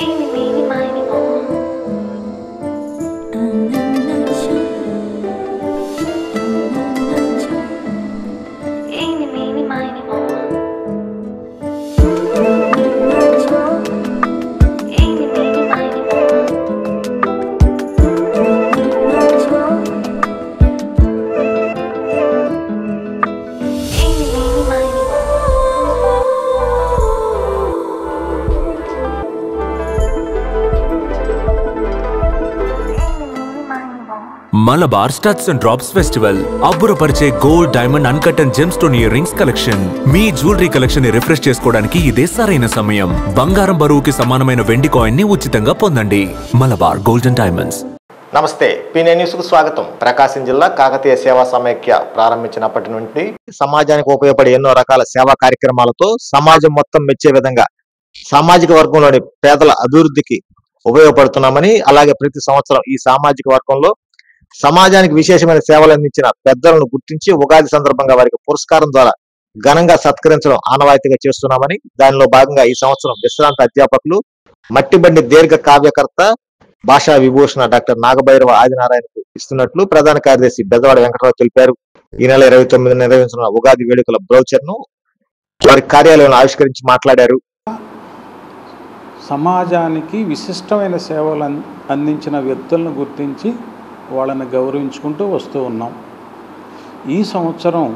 Eeny, meeny, miny, moe. Eeny, meeny, miny, moe. Eeny, meeny, miny, moe. Eeny, meeny, miny, Malabar studs and drops festival అబ్బురపరిచే gold, diamond, uncut and gem stone earrings collection. మీ jewellery collection ని refresh చేసుకోవడానికి ఇదే సరైన సమయం. బంగారం బరువుకి సమానమైన వెండి కాయిన్ ని ఉచితంగా పొందండి. Malabar gold and diamonds. నమస్తే, పీనే న్యూస్ కు స్వాగతం. ప్రకాశం జిల్లా కాకతీయ సేవా సమైక్య ప్రారంభించినప్పటి నుండి సమాజానికి ఉపయోగపడే ఎన్నో రకాల సేవా కార్యక్రమాలతో సమాజం మొత్తం మెచ్చే విధంగా సామాజిక వర్గంలోని పేదల అభివృద్ధికి ఉపయోగపడుతున్నామని, అలాగే ప్రతి సంవత్సరం ఈ సామాజిక వర్గంలో సమాజానికి విశేషమైన సేవలు అందించిన పెద్దలను గుర్తించి ఉగాది సందర్భంగా వారికి పురస్కారం ద్వారా ఘనంగా సత్కరించడం ఆనవాయితీగా చేస్తున్నామని, దానిలో భాగంగా ఈ సంవత్సరం విశ్రాంత అధ్యాపకులు మట్టిబండి దీర్ఘ కావ్యకర్త భాషా విభూషణ డాక్టర్ నాగభైరవ ఆదినారాయణకు ఇస్తున్నట్లు ప్రధాన కార్యదర్శి బెజవాడ వెంకటరావు తెలిపారు. ఈ నెల 29 నిర్వహించిన ఉగాది వేడుకల బ్రౌచర్ ను వారి కార్యాలయంలో ఆవిష్కరించి మాట్లాడారు. సమాజానికి విశిష్టమైన సేవలు అందించిన వ్యక్తులను గుర్తించి వాళ్ళని గౌరవించుకుంటూ వస్తూ ఉన్నాం. ఈ సంవత్సరం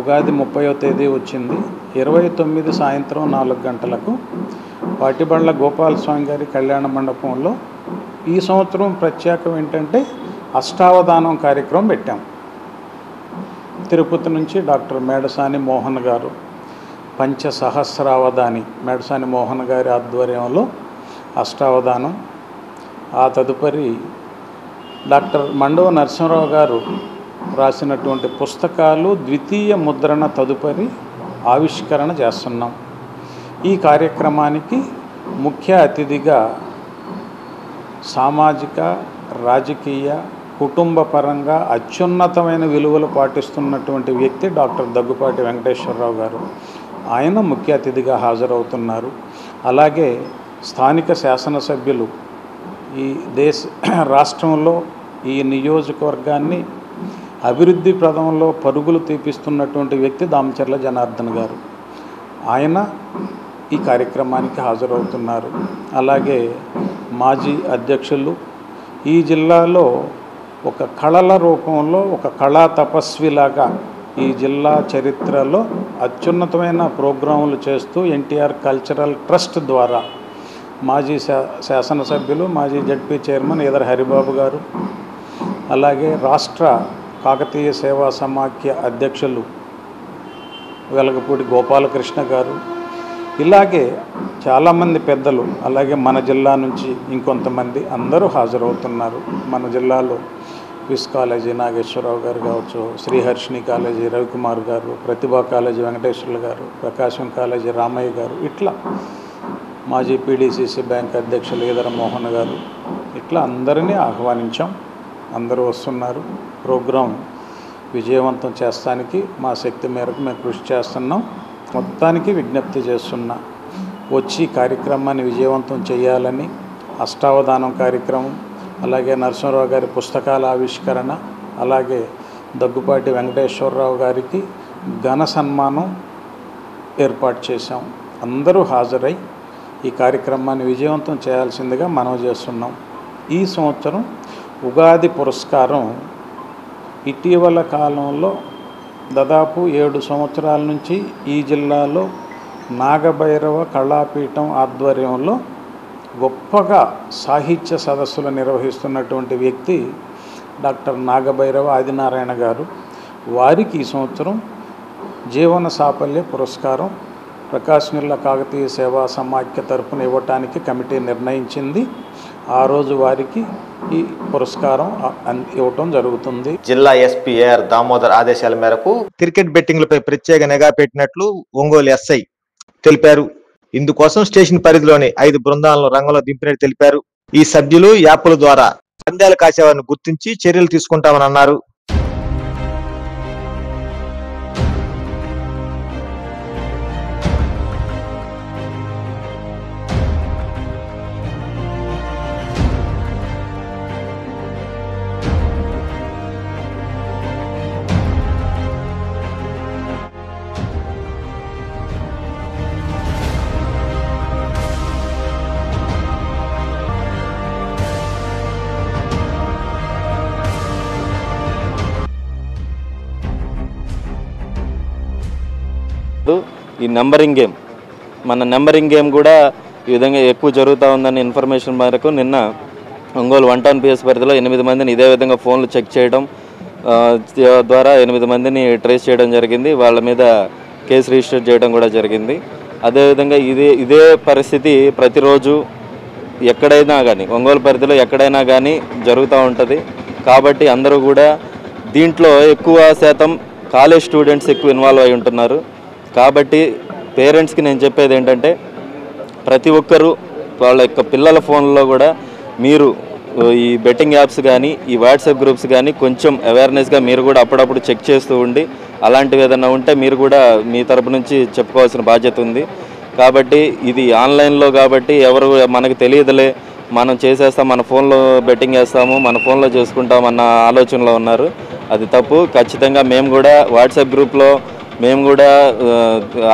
ఉగాది 30వ తేదీ వచ్చింది. 29 సాయంత్రం 4 గంటలకు పాటిబండ్ల గోపాలస్వామి గారి కళ్యాణ మండపంలో ఈ సంవత్సరం ప్రత్యేకం ఏంటంటే అష్టావధానం కార్యక్రమం పెట్టాం. తిరుపతి నుంచి డాక్టర్ మేడసాని మోహన్ గారు, పంచసహస్రావధాని మేడసాని మోహన్ గారి ఆధ్వర్యంలో అష్టావధానం. ఆ తదుపరి డాక్టర్ మండవ నరసింహరావు గారు రాసినటువంటి పుస్తకాలు ద్వితీయ ముద్రణ తదుపరి ఆవిష్కరణ చేస్తున్నాం. ఈ కార్యక్రమానికి ముఖ్య అతిథిగా సామాజిక, రాజకీయ, కుటుంబ పరంగా అత్యున్నతమైన విలువలు పాటిస్తున్నటువంటి వ్యక్తి డాక్టర్ దగ్గుపాటి వెంకటేశ్వరరావు గారు. ఆయన ముఖ్య అతిథిగా హాజరవుతున్నారు. అలాగే స్థానిక శాసనసభ్యులు ఈ రాష్ట్రంలో ఈ నియోజకవర్గాన్ని అభివృద్ధి ప్రదంలో పరుగులు తీపిస్తున్నటువంటి వ్యక్తి దామచర్ల జనార్దన్ గారు. ఆయన ఈ కార్యక్రమానికి హాజరవుతున్నారు. అలాగే మాజీ అధ్యక్షులు, ఈ జిల్లాలో ఒక కళల రూపంలో ఒక కళా తపస్విలాగా ఈ జిల్లా చరిత్రలో అత్యున్నతమైన ప్రోగ్రాములు చేస్తూ ఎన్టీఆర్ కల్చరల్ ట్రస్ట్ ద్వారా మాజీ శాసనసభ్యులు, మాజీ జడ్పీ చైర్మన్ ఈదర హరిబాబు గారు, అలాగే రాష్ట్ర కాకతీయ సేవా సమాఖ్య అధ్యక్షులు వెలగపూడి గోపాలకృష్ణ గారు, ఇలాగే చాలామంది పెద్దలు, అలాగే మన జిల్లా నుంచి ఇంకొంతమంది అందరూ హాజరవుతున్నారు. మన జిల్లాలో క్విస్ కాలేజీ నాగేశ్వరరావు గారు కావచ్చు, శ్రీహర్షిణి కాలేజీ రవికుమార్ గారు, ప్రతిభా కాలేజీ వెంకటేశ్వర్లు గారు, ప్రకాశం కాలేజీ రామయ్య గారు, ఇట్లా మాజీ పీడీసీసీ బ్యాంక్ అధ్యక్షులు ఈదర మోహన్ గారు, ఇట్లా అందరినీ ఆహ్వానించాం. అందరూ వస్తున్నారు. ప్రోగ్రాం విజయవంతం చేస్తానికి మా శక్తి మేరకు మేము కృషి చేస్తున్నాం. మొత్తానికి విజ్ఞప్తి చేస్తున్నా, వచ్చి కార్యక్రమాన్ని విజయవంతం చేయాలని. అష్టావధానం కార్యక్రమం, అలాగే నరసింహరావు గారి పుస్తకాల ఆవిష్కరణ, అలాగే దగ్గుపాటి వెంకటేశ్వరరావు గారికి ఘన సన్మానం ఏర్పాటు చేశాం. అందరూ హాజరై ఈ కార్యక్రమాన్ని విజయవంతం చేయాల్సిందిగా మనవి చేస్తున్నాం. ఈ సంవత్సరం ఉగాది పురస్కారం ఇటీవల కాలంలో దాదాపు 7 సంవత్సరాల నుంచి ఈ జిల్లాలో నాగభైరవ కళాపీఠం ఆధ్వర్యంలో గొప్పగా సాహిత్య సదస్సులు నిర్వహిస్తున్నటువంటి వ్యక్తి డాక్టర్ నాగభైరవ ఆదినారాయణ గారు. వారికి ఈ సంవత్సరం జీవన సాఫల్య పురస్కారం ప్రకాశం జిల్లా కాకతీయ సేవా సమాఖ్య తరపున ఇవ్వటానికి కమిటీ నిర్ణయించింది. ఆ రోజు వారికి ఈ పురస్కారం ఇవ్వటం జరుగుతుంది. జిల్లా ఎస్పీ ఏఆర్ దామోదర్ ఆదేశాల మేరకు క్రికెట్ బెట్టింగ్లపై ప్రత్యేక నిఘా పెట్టినట్లు ఒంగోలు ఎస్ఐ తెలిపారు. ఇందుకోసం స్టేషన్ పరిధిలోని 5 బృందాలను రంగంలో దింపినట్టు తెలిపారు. ఈ సభ్యులు యాప్ల ద్వారా పందాలు కాసేవారిని గుర్తించి చర్యలు తీసుకుంటామని అన్నారు. ఈ నెంబరింగ్ గేమ్, మన నెంబరింగ్ గేమ్ కూడా ఈ విధంగా ఎక్కువ జరుగుతూ ఉందని ఇన్ఫర్మేషన్ మేరకు నిన్న ఒంగోలు 1 టౌన్ పిఎస్ పరిధిలో 8 మందిని ఇదే విధంగా ఫోన్లు చెక్ చేయడం ద్వారా 8 మందిని ట్రేస్ చేయడం జరిగింది. వాళ్ళ మీద కేసు రిజిస్టర్ చేయడం కూడా జరిగింది. అదేవిధంగా ఇదే పరిస్థితి ప్రతిరోజు ఎక్కడైనా కానీ ఒంగోలు పరిధిలో ఎక్కడైనా కానీ జరుగుతూ ఉంటుంది. కాబట్టి అందరూ కూడా దీంట్లో ఎక్కువ శాతం కాలేజ్ స్టూడెంట్స్ ఎక్కువ ఇన్వాల్వ్ అయి ఉంటున్నారు. కాబట్టి పేరెంట్స్కి నేను చెప్పేది ఏంటంటే ప్రతి ఒక్కరూ వాళ్ళ యొక్క పిల్లల ఫోన్లో కూడా మీరు ఈ బెట్టింగ్ యాప్స్ కానీ ఈ వాట్సాప్ గ్రూప్స్ కానీ కొంచెం అవేర్నెస్గా మీరు కూడా అప్పుడప్పుడు చెక్ చేస్తూ ఉండి అలాంటివి ఏదైనా ఉంటే మీరు కూడా మీ తరపు నుంచి చెప్పుకోవాల్సిన బాధ్యత ఉంది. కాబట్టి ఇది ఆన్లైన్లో కాబట్టి ఎవరు మనకు తెలియదులే, మనం చేసేస్తాం, మన ఫోన్లో బెట్టింగ్ వేస్తాము, మన ఫోన్లో చేసుకుంటాం అన్న ఆలోచనలో ఉన్నారు. అది తప్పు. ఖచ్చితంగా మేము కూడా వాట్సాప్ గ్రూప్లో మేము కూడా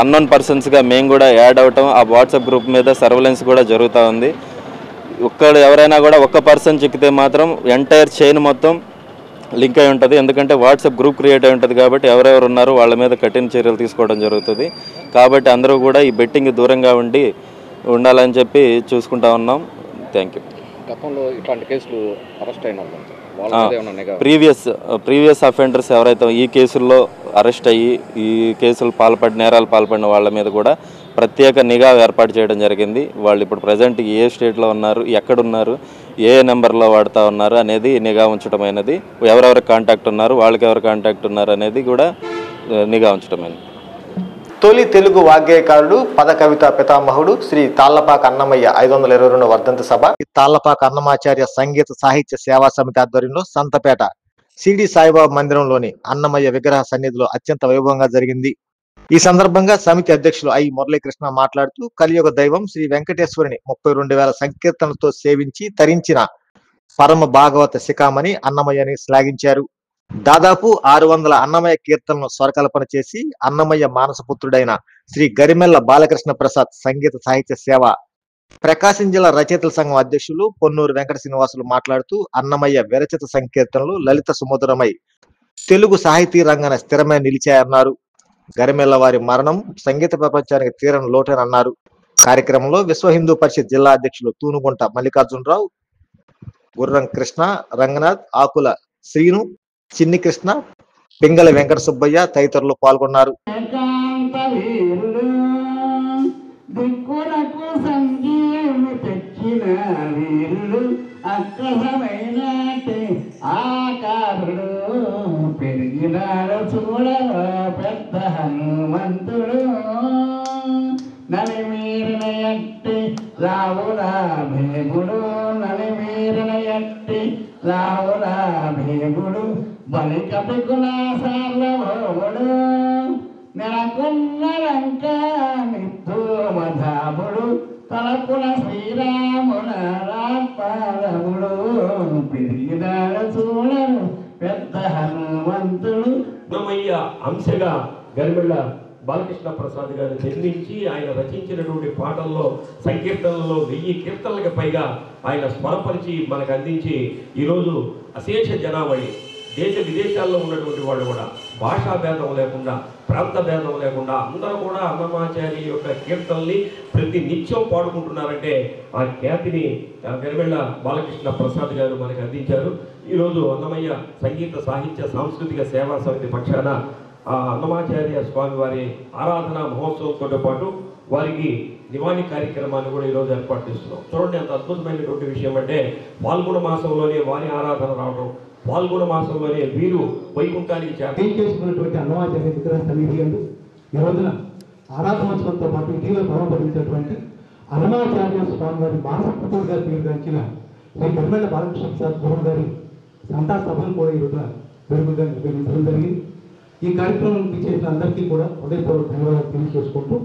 అన్నోన్ పర్సన్స్గా మేము కూడా యాడ్ అవటం, ఆ వాట్సాప్ గ్రూప్ మీద సర్వేలెన్స్ కూడా జరుగుతూ ఉంది. ఎవరైనా కూడా ఒక్క పర్సన్ చిక్కితే మాత్రం ఎంటైర్ చైన్ మొత్తం లింక్ అయి ఉంటుంది. ఎందుకంటే వాట్సాప్ గ్రూప్ క్రియేట్ అయి ఉంటుంది కాబట్టి ఎవరెవరు ఉన్నారో వాళ్ళ మీద కఠిన చర్యలు తీసుకోవడం జరుగుతుంది. కాబట్టి అందరూ కూడా ఈ బెట్టింగ్ దూరంగా ఉండాలని చెప్పి చూసుకుంటా ఉన్నాం. Thank you. గతంలో ఇట్లాంటి కేసులు అరెస్ట్ అయిన ప్రీవియస్ అఫెండర్స్ ఎవరైతే ఈ కేసుల్లో అరెస్ట్ అయ్యి ఈ కేసులు నేరాలు పాల్పడిన వాళ్ళ మీద కూడా ప్రత్యేక నిఘా ఏర్పాటు చేయడం జరిగింది. వాళ్ళు ఇప్పుడు ప్రజెంట్ ఏ స్టేట్లో ఉన్నారు, ఎక్కడున్నారు, ఏ నెంబర్లో వాడుతూ ఉన్నారు అనేది నిఘా ఉంచడమైనది. ఎవరెవరు కాంటాక్ట్ ఉన్నారు, వాళ్ళకి ఎవరు కాంటాక్ట్ ఉన్నారు అనేది కూడా నిఘా ఉంచడమైనది. తొలి తెలుగు వాగ్గేయకారుడు పద కవిత పితామహుడు శ్రీ తాళ్లపాక అన్నమయ్య 522 వర్ధంతి సభ తాళ్లపాక అన్నమాచార్య సంగీత సాహిత్య సేవా సమితి ఆధ్వర్యంలో సంతపేట సిడి సాయిబాబా మందిరంలోని అన్నమయ్య విగ్రహ సన్నిధిలో అత్యంత వైభవంగా జరిగింది. ఈ సందర్భంగా సమితి అధ్యక్షులు ఐ మురళీకృష్ణ మాట్లాడుతూ కలియుగ దైవం శ్రీ వెంకటేశ్వరుని 32,000 సంకీర్తనలతో సేవించి తరించిన పరమ భాగవత శిఖామణి అన్నమయ్యని శ్లాఘించారు. దాదాపు 600 అన్నమయ్య కీర్తనలను స్వరకల్పన చేసి అన్నమయ్య మానసపుత్రుడైన శ్రీ గరిమెల్ల బాలకృష్ణ ప్రసాద్ సంగీత సాహిత్య సేవ ప్రకాశం జిల్లా రచయితల సంఘం అధ్యక్షులు పొన్నూరు వెంకట శ్రీనివాసులు మాట్లాడుతూ అన్నమయ్య విరచిత సంకీర్తనలు లలిత సుమధురమై తెలుగు సాహితీ రంగాన స్థిరమై నిలిచాయన్నారు. గరిమెల్ల వారి మరణం సంగీత ప్రపంచానికి తీరని లోటేనన్నారు. కార్యక్రమంలో విశ్వ హిందూ పరిషత్ జిల్లా అధ్యక్షులు తూనుగుంట మల్లికార్జునరావు, గుర్రం కృష్ణ, రంగనాథ్, ఆకుల శ్రీను, చిన్ని కృష్ణ, పింగళ వెంకట సుబ్బయ్య తదితరులు పాల్గొన్నారు. పెరిగినాడు చూడ పెద్ద హనుమంతుడు నలిమీరిన ఎట్టి రావులా భేగుడు నలిమీరిన ఎట్టి రావులా భేగుడు బలి కపికుల సార్లవోడు నెలకున్న లంక నిత్తు మధాముడు తలపుల శ్రీరాముల రాపారముడు పెరిగినాడు చూడరు పెద్ద హనుమంతుడు. అన్నమయ్య అంశగా గరిమెళ్ళ బాలకృష్ణ ప్రసాద్ గారు జన్మించి ఆయన రచించినటువంటి పాటల్లో సంకీర్తనలలో 1000 కీర్తనలకు పైగా ఆయన స్వరపరిచి మనకు అందించి ఈరోజు అశేష జనావళి దేశ విదేశాల్లో ఉన్నటువంటి వాళ్ళు కూడా భాషా భేదం లేకుండా ప్రాంత భేదం లేకుండా అందరూ కూడా అన్నమాచార్య యొక్క కీర్తనల్ని ప్రతి నిత్యం పాడుకుంటున్నారంటే ఆ ఖ్యాతిని గరిమెళ్ళ బాలకృష్ణ ప్రసాద్ గారు మనకు అందించారు. ఈరోజు అన్నమయ్య సంగీత సాహిత్య సాంస్కృతిక సేవా సమితి పక్షాన అన్నమాచార్య స్వామి వారి ఆరాధన మహోత్సవంతో పాటు వారికి నివాళి కార్యక్రమాన్ని కూడా ఈరోజు ఏర్పాటు చేస్తున్నాం. చూడండి ఎంత అద్భుతమైనటువంటి విషయం అంటే ఫాల్గుణ మాసంలోనే వారి ఆరాధన రావడం, ఫాల్గుణ మాసంలోనే వీరు వైకుంఠానికి చేసుకున్నటువంటి అన్నమాచార్య విగ్రహ సన్నిధి అందు ఈ రోజున ఆరాధనోత్సవంతో పాటు ఇటీవల ప్రారంభించినటువంటి అన్నమాచార్య స్వామి వారి మానసపుత్రుడిగా పేరుగాంచిన శ్రీ గరిమెళ్ళ బాలకృష్ణ ప్రసాద్ గురువు గారి సంతా సభను కూడా ఈ రోజున వెలుగుగా నిర్వహించడం జరిగింది. ఈ కార్యక్రమం చేసిన అందరికీ కూడా హృదయపూర్వక ధన్యవాదాలు తెలియజేసుకుంటూ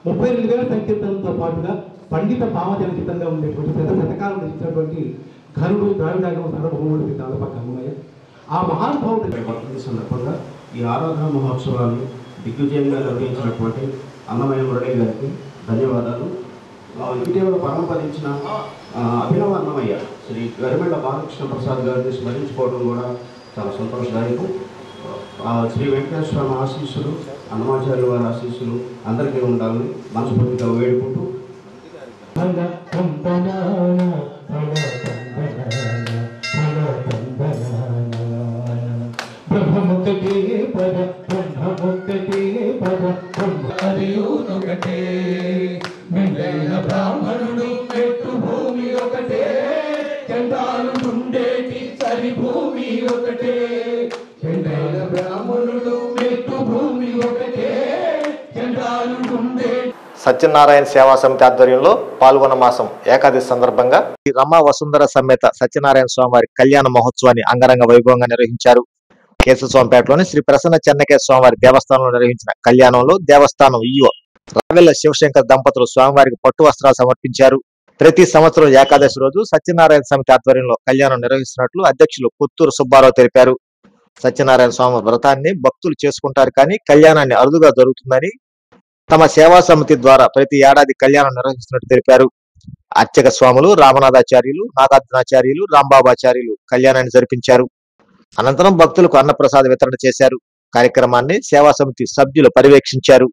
32,000 సంకీర్తనలతో పాటుగా పండిత భావజనచితంగా ఉండేటువంటి శతకాలం రచించినటువంటి ఘనుడు ద్రావిడాగమ సార్వభౌముడు తాళ్లపాక అన్నమయ్య ఆ మహానుభావుడి వర్ధంతి సందర్భంగా ఈ ఆరాధన మహోత్సవాన్ని దిగ్విజయంగా నిర్వహించినటువంటి అన్నమయ్య మురళి గారికి ధన్యవాదాలు. ఇటీవల పరమపదించిన అభినవ అన్నమయ్య శ్రీ గరిమెళ్ళ బాలకృష్ణ ప్రసాద్ గారిని స్మరించుకోవడం కూడా చాలా సంతోషదాయకం. శ్రీ వెంకటేశ్వర ఆశీస్సులు అన్నమాచార్యుల వారి ఆశీస్సులు అందరికీ ఉండాలని మనస్ఫూర్తిగా వేడుకుంటూ బ్రహ్మముఖటే పద బ్రహ్మముఖటే పద బ్రహ్మరియునొకటే మింగైన బ్రాహ్మణుడు మెట్టు భూమి ఒకటే చండాలు ఉండేటి సరి భూమి ఒకటే చండైన బ్రాహ్మణుడు మెట్టు భూమి ఒకటే చండాలు ఉండే సత్యనారాయణ సేవా సమితి ఆధ్వర్యంలో పాల్గొన్న మాసం ఏకాదశి సందర్భంగా శ్రీ రమా వసుంధర సమేత సత్యనారాయణ స్వామివారి కళ్యాణ మహోత్సవాన్ని అంగరంగ వైభవంగా నిర్వహించారు. కేశవస్వామిపేటలోని శ్రీ ప్రసన్న చెన్నకేశ స్వామివారి దేవస్థానంలో నిర్వహించిన కళ్యాణంలో దేవస్థానం ఈఓ రావెల్ల శివశంకర్ దంపతులు స్వామివారికి పట్టు వస్త్రాలు సమర్పించారు. ప్రతి సంవత్సరం ఏకాదశి రోజు సత్యనారాయణ సమితి ఆధ్వర్యంలో కళ్యాణం నిర్వహిస్తున్నట్లు అధ్యక్షులు పుత్తూరు సుబ్బారావు తెలిపారు. సత్యనారాయణ స్వామి వ్రతాన్ని భక్తులు చేసుకుంటారు కానీ కళ్యాణాన్ని అరుదుగా జరుగుతుందని తమ సేవా సమితి ద్వారా ప్రతి ఏడాది కళ్యాణం నిర్వహిస్తున్నట్టు తెలిపారు. అర్చక స్వాములు రామనాథాచార్యులు, నాగార్జునాచార్యులు, రాంబాబాచార్యులు కళ్యాణాన్ని జరిపించారు. అనంతరం భక్తులకు అన్నప్రసాద వితరణ చేశారు. కార్యక్రమాన్ని సేవా సమితి సభ్యులు పర్యవేక్షించారు.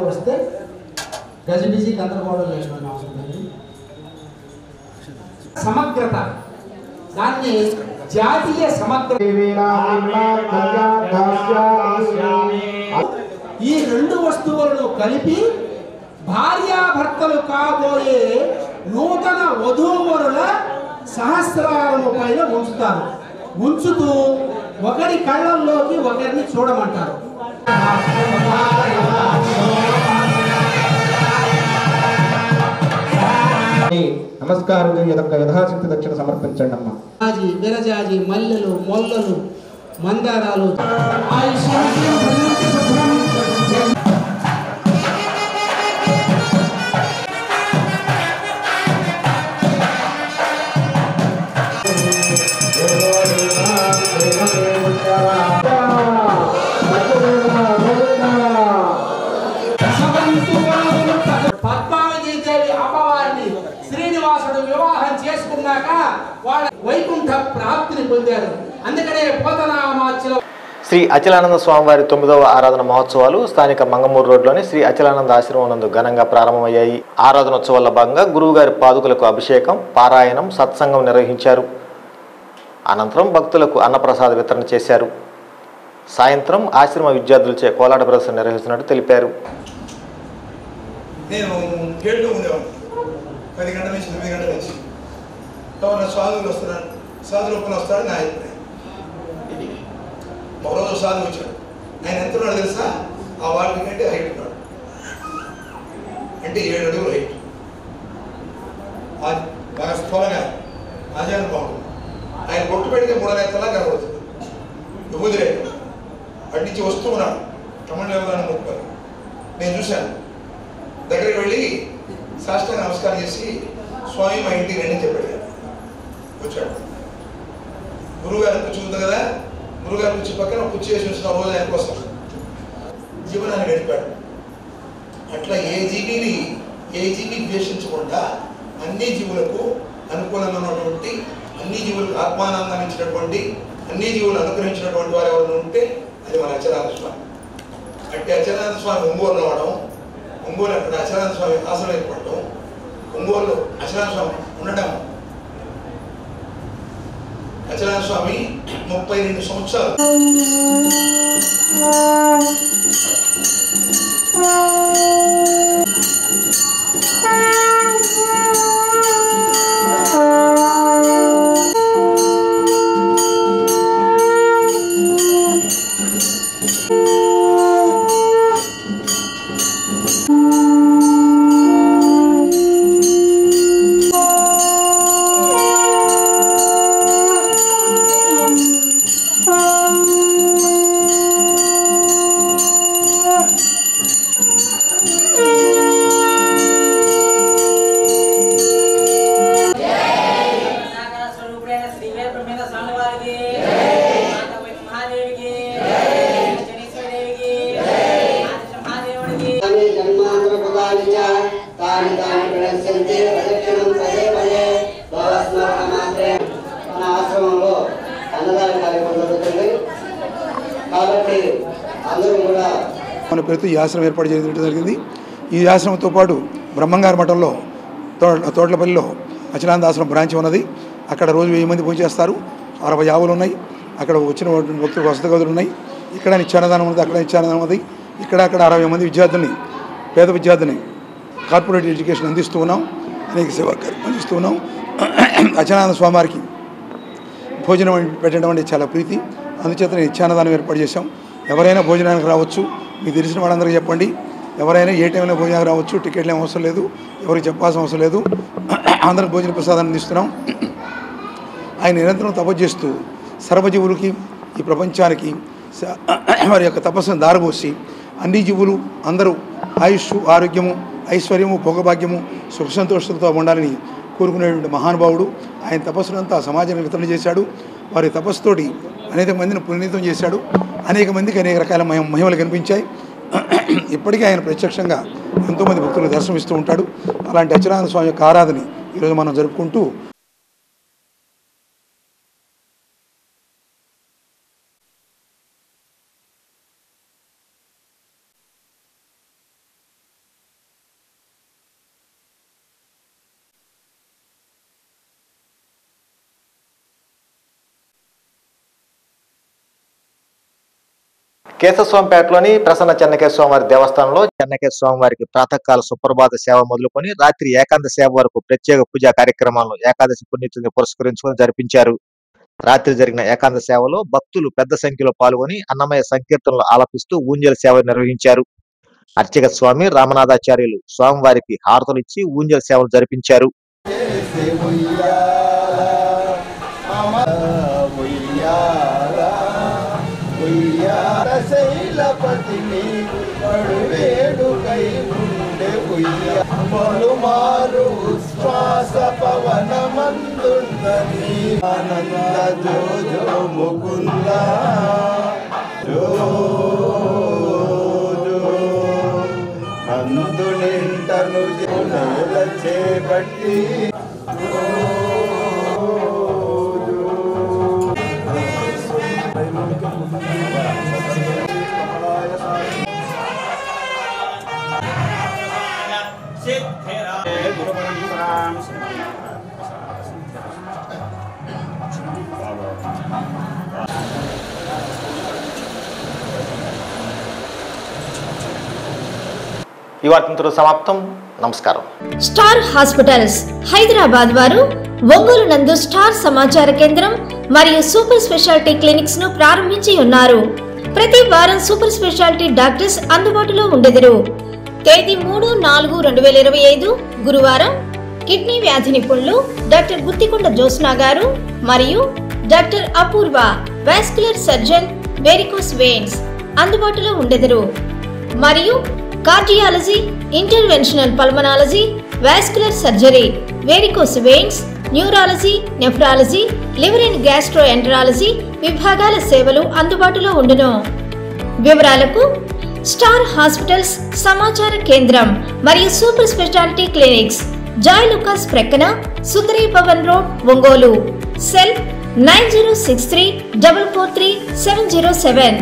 వస్తే గజిబిజి గందరగోళం లేకుండా ఉంటుంది. సమగ్రత దాన్ని జాతీయ సమగ్ర ఈ రెండు వస్తువులను కలిపి భార్యాభర్తలు కాబోయే నూతన వధూవరుల సహస్రారము పైన ఉంచుతారు. ఉంచుతూ ఒకరి కళ్ళల్లోకి ఒకరిని చూడమంటారు. నమస్కారం యథాశక్తి దక్షిణ సమర్పించండి అమ్మా. విరజాజి, మల్లెలు, మొల్లలు, మందారాలు పద్మావతీదేవి అమ్మవారిని శ్రీనివాసుడు వివాహం చేసుకున్నాక వాళ్ళ వైకుంఠ ప్రాప్తిని పొందారు. అందుకనే పోతనామాచ్యలో శ్రీ అచలానంద స్వామివారి 9వ ఆరాధన మహోత్సవాలు స్థానిక మంగమూరు రోడ్లోని శ్రీ అచలానంద ఆశ్రమం నందు ఘనంగా ప్రారంభమయ్యాయి. ఆరాధనోత్సవాల్లో భాగంగా గురువుగారి పాదుకులకు అభిషేకం, పారాయణం, సత్సంగం నిర్వహించారు. అనంతరం భక్తులకు అన్నప్రసాద వితరణ చేశారు. సాయంత్రం ఆశ్రమ విద్యార్థులచే కోలాట ప్రదర్శన నిర్వహిస్తున్నట్టు తెలిపారు. నేను గేట్లో ఉండేవాడిని 10 గంటల నుంచి 9 గంటల నుంచి. ఎవరైనా సాధువులు వస్తున్నాను, సాధువులు ఒప్పులు వస్తాడు నా అభిప్రాయం. ఒకరోజు సాధువు వచ్చాడు. ఆయన ఎంత ఉన్నాడు తెలుసా? ఆ వాటి కంటే హైట్ ఉన్నాడు. అంటే 7 అడుగులు హైట్. బాగా స్థూలంగా ఆచారం బాగుంటుంది. ఆయన బొట్టు పెడితే 3 నెలలా కనబడుతుంది. విభూదిరే అటు నుంచి వస్తూ ఉన్నాడు. కమండలను ముట్టుకొని నేను చూశాను. దగ్గరికి వెళ్ళి సాష్టాంగ నమస్కారం చేసి స్వామి మా ఇంటికి రండి చెప్పాడు. వచ్చాడు. గురువుగారు కుర్చీ ఉంది కదా, గురువుగారు కుర్చీ పక్కన కుర్చీ వేసి ఉంచిన రోజు ఆయన కోసం జీవనాన్ని గడిపాడు. అట్లా ఏ జీవిని ద్వేషించకుండా అన్ని జీవులకు అనుకూలంగా ఉన్నటువంటి, అన్ని జీవులకు ఆత్మానందం ఇచ్చినటువంటి, అన్ని జీవులు అనుగ్రహించినటువంటి వారు ఎవరైనా ఉంటే అది మన అచలానంద స్వామి. అంటే అచలానంద స్వామి ఒంగోలు రావడం, ఒంగోలు అక్కడ అచలానంద స్వామి ఆసనం ఏర్పడటం, ఒంగోలు అచలానంద స్వామి ఉండడం. అచలానంద స్వామి 32 సంవత్సరాలు మన ఆశ్రమంలో అన్నదాన కార్యక్రమం జరుగుతుంది కాబట్టి అందరూ కూడా మన పేరుతో ఈ ఆశ్రమం ఏర్పాటు చేయడం జరిగింది. ఈ ఆశ్రమంతో పాటు బ్రహ్మంగారి మఠంలో తోట్లపల్లిలో అచలానంద ఆశ్రమం బ్రాంచ్ ఉన్నది. అక్కడ రోజు 1000 మంది పూజ చేస్తారు. 60 ఆవులు ఉన్నాయి. అక్కడ వచ్చిన భక్తులకు వసతి గదులు ఉన్నాయి. ఇక్కడ నిత్యాన్నదానం ఉన్నది, అక్కడ నిత్యాన్నదానం ఉన్నది. ఇక్కడ 60 మంది విద్యార్థుల్ని, పేద విద్యార్థుల్ని కార్పొరేట్ ఎడ్యుకేషన్ అందిస్తూ ఉన్నాం. అనేక సేవా కార్యక్రమాలు అందిస్తూ ఉన్నాం. అచలానంద స్వామివారికి భోజనం పెట్టడం అంటే చాలా ప్రీతి. అందుచేత నిత్యాన్నదానం ఏర్పాటు చేశాం. ఎవరైనా భోజనానికి రావచ్చు. మీకు తెలిసిన వాళ్ళందరికీ చెప్పండి. ఎవరైనా ఏ టైంలో భోజనానికి రావచ్చు. టికెట్లు ఏం అవసరం లేదు, ఎవరికి చెప్పాల్సిన అవసరం లేదు. అందరికి భోజన ప్రసాదాన్ని అందిస్తున్నాం. ఆయన నిరంతరం తపస్సు చేస్తూ సర్వజీవులకి, ఈ ప్రపంచానికి వారి యొక్క తపస్సును దారబోసి అన్ని జీవులు అందరూ ఆయుష్, ఆరోగ్యము, ఐశ్వర్యము, భోగభాగ్యము, సుఖ సంతోషాలతో ఉండాలని కోరుకునేటువంటి మహానుభావుడు. ఆయన తపస్సునంతా సమాజానికి వితరణ చేశాడు. వారి తపస్సుతోటి అనేక మందిని పునీతం చేశాడు. అనేక మందికి అనేక రకాల మహిమలు కనిపించాయి. ఇప్పటికీ ఆయన ప్రత్యక్షంగా ఎంతోమంది భక్తులకు దర్శనమిస్తూ ఉంటాడు. అలాంటి అచలానంద స్వామి యొక్క ఆరాధన ఈరోజు మనం జరుపుకుంటూ కేశవస్వామిపేటలోని ప్రసన్న చెన్నకేశ్వర వారి దేవస్థానంలో చెన్నకేశ్వర స్వామి వారికి ప్రాతకాల సుప్రభాత సేవ మొదలుకొని రాత్రి ఏకాంత సేవ వరకు ప్రత్యేక పూజా కార్యక్రమాలను ఏకాదశి పుణ్యతిథిని పురస్కరించుకొని జరిపించారు. రాత్రి జరిగిన ఏకాంత సేవలో భక్తులు పెద్ద సంఖ్యలో పాల్గొని అన్నమయ్య సంకీర్తనలు ఆలపిస్తూ ఊంజల్ సేవ నిర్వహించారు. అర్చక స్వామి రామనాథాచార్యులు స్వామివారికి హారతులు ఇచ్చి ఊంజల్ సేవలు జరిపించారు. శైలపతిని వేడుకై ఉండే మారు శ్వాస పవన మందుందని ఆనంద జో జో ముకుంద జో జో అందునింటను నేల చేపట్టి ఈ వార్తతో సమాప్తం. నమస్కారం. స్టార్ హాస్పిటల్స్ హైదరాబాద్ వారు ఒంగోలు నందు స్టార్ సమాచార కేంద్రం మరియు సూపర్ స్పెషాలిటీ క్లినిక్స్ ను ప్రారంభించి ఉన్నారు. ప్రతి వారం సూపర్ స్పెషాలిటీ డాక్టర్స్ అందుబాటులో ఉండెదరు. తేదీ 3-4-2025 గురువారం కిడ్నీ వ్యాధి నిపుణులు డాక్టర్ గుత్తికొండ జ్యోత్స్నా గారు మరియు డాక్టర్ అపూర్వ వాస్కులర్ సర్జన్ వెరికోస్ వెయిన్స్ అందుబాటులో ఉండెదరు. మరియు cardiology, interventional pulmonology, vascular surgery, varicose veins, neurology, nephrology, liver and gastroenterology విభాగాల సేవలు అందుబాటులో ఉండును. వివరాలకు స్టార్ హాస్పిటల్స్ సమాచార కేంద్రం మరియు super speciality clinics, Joyalukkas ప్రక్కన, Sundari Bhavan road, Ongole. Cell 9063443707.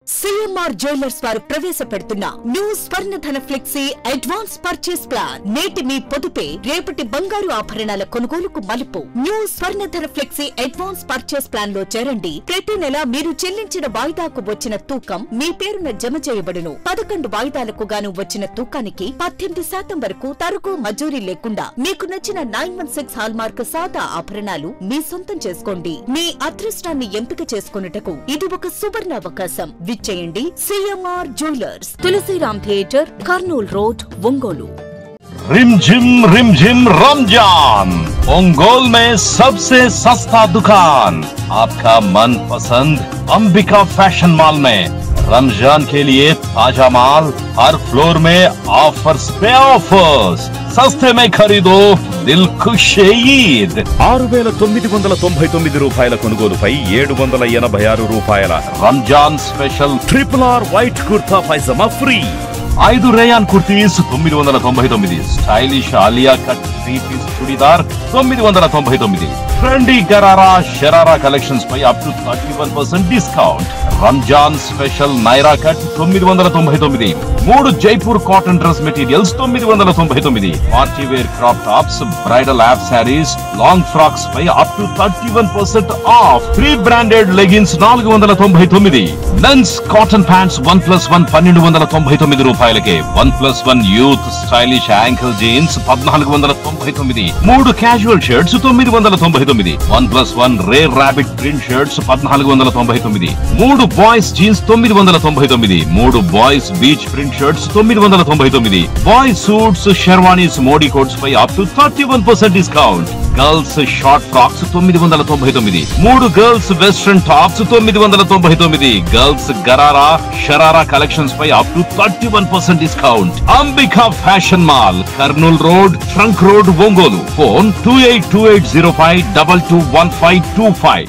CMR jewellers వారు ప్రవేశపెడుతున్న new Swarnadhana flexi advance purchase plan. నేటి మీ పొదుపే రేపటి బంగారు ఆభరణాల కొనుగోలుకు మలుపు. New Swarnadhana flexi advance purchase plan లో చేరండి. ప్రతి నెల మీరు చెల్లించిన వాయిదాకు వచ్చిన తూకం మీ పేరున జమ చేయబడును. 11 వాయిదాలకు గాను వచ్చిన తూకానికి 18% వరకు తరుగు మజూరీ లేకుండా మీకు నచ్చిన 916 హాల్మార్క్ సాదా ఆభరణాలు మీ సొంతం చేసుకోండి. మీ అదృష్టాన్ని ఎంపిక చేసుకొనుటకు ఇది ఒక సువర్ణ అవకాశం. విచ్చేయండి CMR jewellers, Tulasiram theatre, Kurnool road, Ongole. रिमझिम रमजान ओंगोल में सबसे सस्ता दुकान आपका मनपसंद अंबिका फैशन मॉल में रमजान के लिए ताजा माल, हर फ्लोर में ऑफर्स पे ऑफर्स, सस्ते में खरीदो दिल खुश ईद. 6,999 రూపాయల కొనుగోలుపై 786 రూపాయల Ramzan special RRR white kurta pyjama free. 5 rayon kurtis 999, stylish Alia cut 3-piece churidar 999, trendy gharara sharara collections పై up to 31% discount. Ramzan special Naira cut 999, 3 Jaipur cotton dress materials 999, party wear crop tops, bridal యాప్ శారీస్, లాంగ్ ఫ్రాక్స్ పై up to 31% off. 3 branded leggings 499, men's cotton pants 1+1 1299 రూపాయలకే. 1+1 youth stylish ankle jeans 1499, 3 casual shirts 999, 1+1 rare rabbit print shirts 1499, 3 boys jeans 999, 3 boys beach print shirts 999, boys suits sherwanis Modi coats పై up to 31% discount. Girls short frocks 999, 3 girls western tops 999, girls gharara sharara collections పై up to 31% discount. Ambika fashion mall, Kurnool road, trunk road, Ongole. Phone 282805221525.